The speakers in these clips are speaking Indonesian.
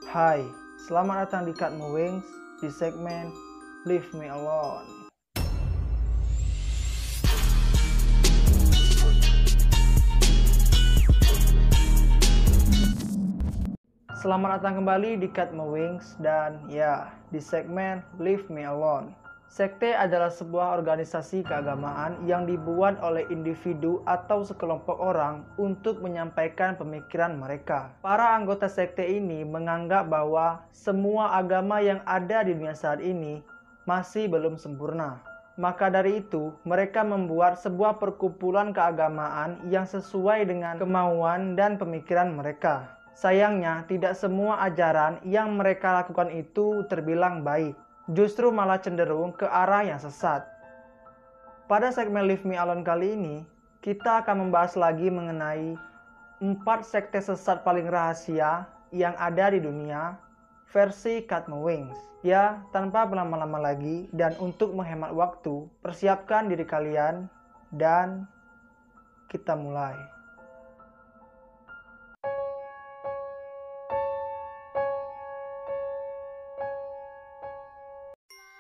Hai, selamat datang di Cutmo Wings di segmen Leave Me Alone. Selamat datang kembali di Cutmo Wings dan ya, di segmen Leave Me Alone. Sekte adalah sebuah organisasi keagamaan yang dibuat oleh individu atau sekelompok orang untuk menyampaikan pemikiran mereka. Para anggota sekte ini menganggap bahwa semua agama yang ada di dunia saat ini masih belum sempurna. Maka dari itu, mereka membuat sebuah perkumpulan keagamaan yang sesuai dengan kemauan dan pemikiran mereka. Sayangnya, tidak semua ajaran yang mereka lakukan itu terbilang baik. Justru malah cenderung ke arah yang sesat. Pada segmen Leave Me Alone kali ini, kita akan membahas lagi mengenai 4 sekte sesat paling rahasia yang ada di dunia versi Cutmo Wings. Ya, tanpa berlama-lama lagi dan untuk menghemat waktu, persiapkan diri kalian dan kita mulai.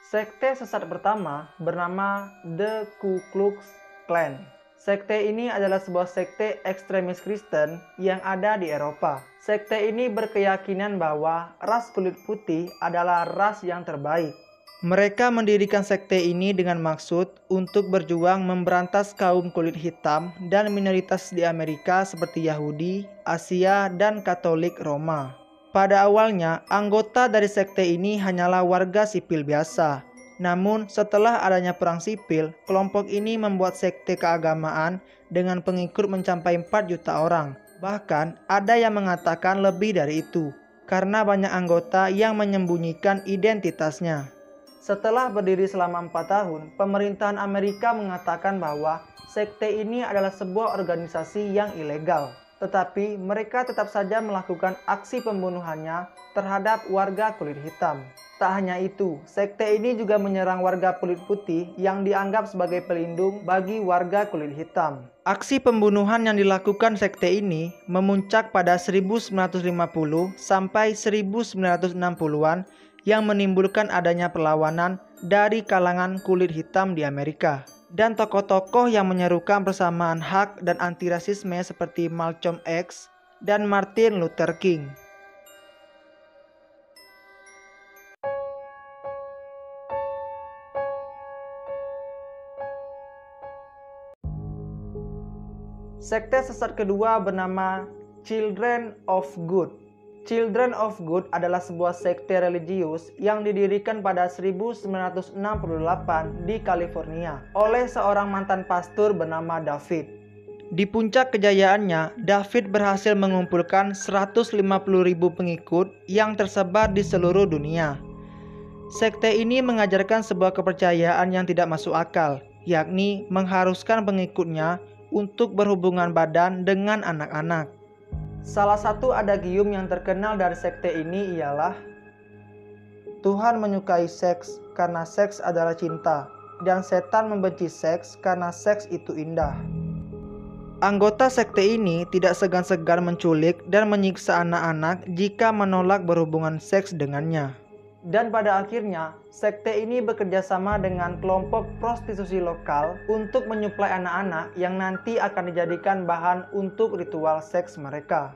Sekte sesat pertama bernama The Ku Klux Klan. Sekte ini adalah sebuah sekte ekstremis Kristen yang ada di Eropa. Sekte ini berkeyakinan bahwa ras kulit putih adalah ras yang terbaik. Mereka mendirikan sekte ini dengan maksud untuk berjuang memberantas kaum kulit hitam dan minoritas di Amerika seperti Yahudi, Asia, dan Katolik Roma. Pada awalnya, anggota dari sekte ini hanyalah warga sipil biasa. Namun, setelah adanya perang sipil, kelompok ini membuat sekte keagamaan dengan pengikut mencapai 4 juta orang. Bahkan, ada yang mengatakan lebih dari itu, karena banyak anggota yang menyembunyikan identitasnya. Setelah berdiri selama 4 tahun, pemerintahan Amerika mengatakan bahwa sekte ini adalah sebuah organisasi yang ilegal. Tetapi mereka tetap saja melakukan aksi pembunuhannya terhadap warga kulit hitam. Tak hanya itu, sekte ini juga menyerang warga kulit putih yang dianggap sebagai pelindung bagi warga kulit hitam. Aksi pembunuhan yang dilakukan sekte ini memuncak pada 1950 sampai 1960-an yang menimbulkan adanya perlawanan dari kalangan kulit hitam di Amerika. Dan tokoh-tokoh yang menyerukan persamaan hak dan anti-rasisme seperti Malcolm X dan Martin Luther King. Sekte sesat kedua bernama Children of Good. Children of Good adalah sebuah sekte religius yang didirikan pada 1968 di California oleh seorang mantan pastor bernama David. Di puncak kejayaannya, David berhasil mengumpulkan 150.000 pengikut yang tersebar di seluruh dunia. Sekte ini mengajarkan sebuah kepercayaan yang tidak masuk akal, yakni mengharuskan pengikutnya untuk berhubungan badan dengan anak-anak. Salah satu adagium yang terkenal dari sekte ini ialah Tuhan menyukai seks karena seks adalah cinta, dan setan membenci seks karena seks itu indah. Anggota sekte ini tidak segan-segan menculik dan menyiksa anak-anak jika menolak berhubungan seks dengannya. Dan pada akhirnya, sekte ini bekerja sama dengan kelompok prostitusi lokal untuk menyuplai anak-anak yang nanti akan dijadikan bahan untuk ritual seks mereka.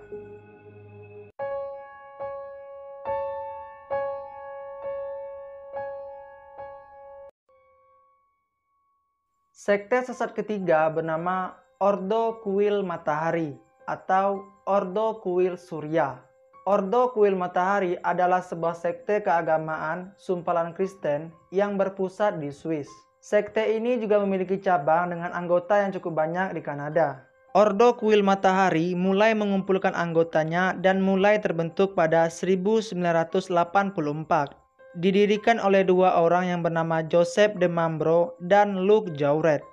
Sekte sesat ketiga bernama Ordo Kuil Matahari atau Ordo Kuil Surya. Ordo Kuil Matahari adalah sebuah sekte keagamaan sumpalan Kristen yang berpusat di Swiss. Sekte ini juga memiliki cabang dengan anggota yang cukup banyak di Kanada. Ordo Kuil Matahari mulai mengumpulkan anggotanya dan mulai terbentuk pada 1984. Didirikan oleh 2 orang yang bernama Joseph de Mambro dan Luc Jauret.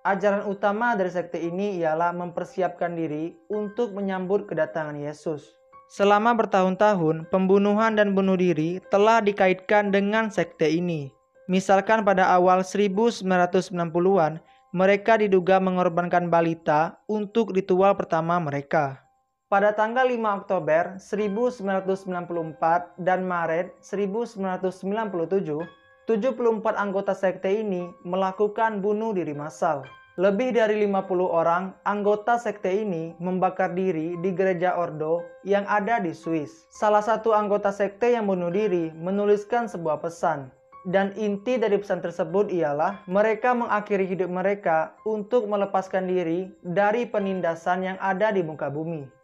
Ajaran utama dari sekte ini ialah mempersiapkan diri untuk menyambut kedatangan Yesus. Selama bertahun-tahun, pembunuhan dan bunuh diri telah dikaitkan dengan sekte ini. Misalkan pada awal 1990-an, mereka diduga mengorbankan balita untuk ritual pertama mereka. Pada tanggal 5 Oktober 1994 dan Maret 1997, 74 anggota sekte ini melakukan bunuh diri massal. Lebih dari 50 orang anggota sekte ini membakar diri di gereja Ordo yang ada di Swiss. Salah satu anggota sekte yang bunuh diri menuliskan sebuah pesan. Dan inti dari pesan tersebut ialah mereka mengakhiri hidup mereka untuk melepaskan diri dari penindasan yang ada di muka bumi.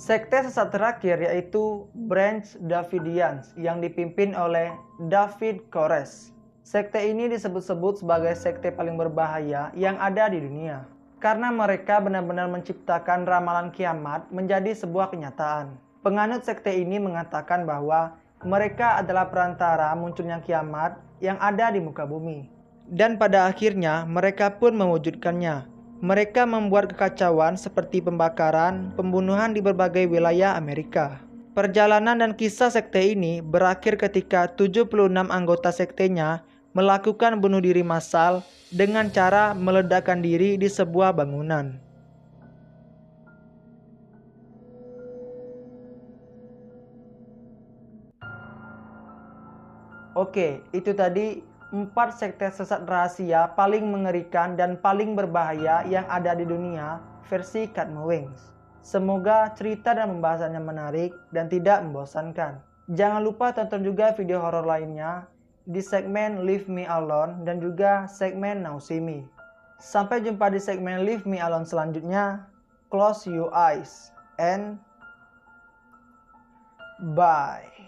Sekte sesat terakhir yaitu Branch Davidians yang dipimpin oleh David Koresh. Sekte ini disebut-sebut sebagai sekte paling berbahaya yang ada di dunia. Karena mereka benar-benar menciptakan ramalan kiamat menjadi sebuah kenyataan. Penganut sekte ini mengatakan bahwa mereka adalah perantara munculnya kiamat yang ada di muka bumi. Dan pada akhirnya mereka pun mewujudkannya. Mereka membuat kekacauan seperti pembakaran, pembunuhan di berbagai wilayah Amerika. Perjalanan dan kisah sekte ini berakhir ketika 76 anggota sektenya melakukan bunuh diri massal dengan cara meledakkan diri di sebuah bangunan. Oke, itu tadi 4 sekte sesat rahasia paling mengerikan dan paling berbahaya yang ada di dunia versi Cutmowings. Semoga cerita dan pembahasannya menarik dan tidak membosankan. Jangan lupa tonton juga video horor lainnya di segmen Leave Me Alone dan juga segmen Now See Me. Sampai jumpa di segmen Leave Me Alone selanjutnya. Close your eyes and bye.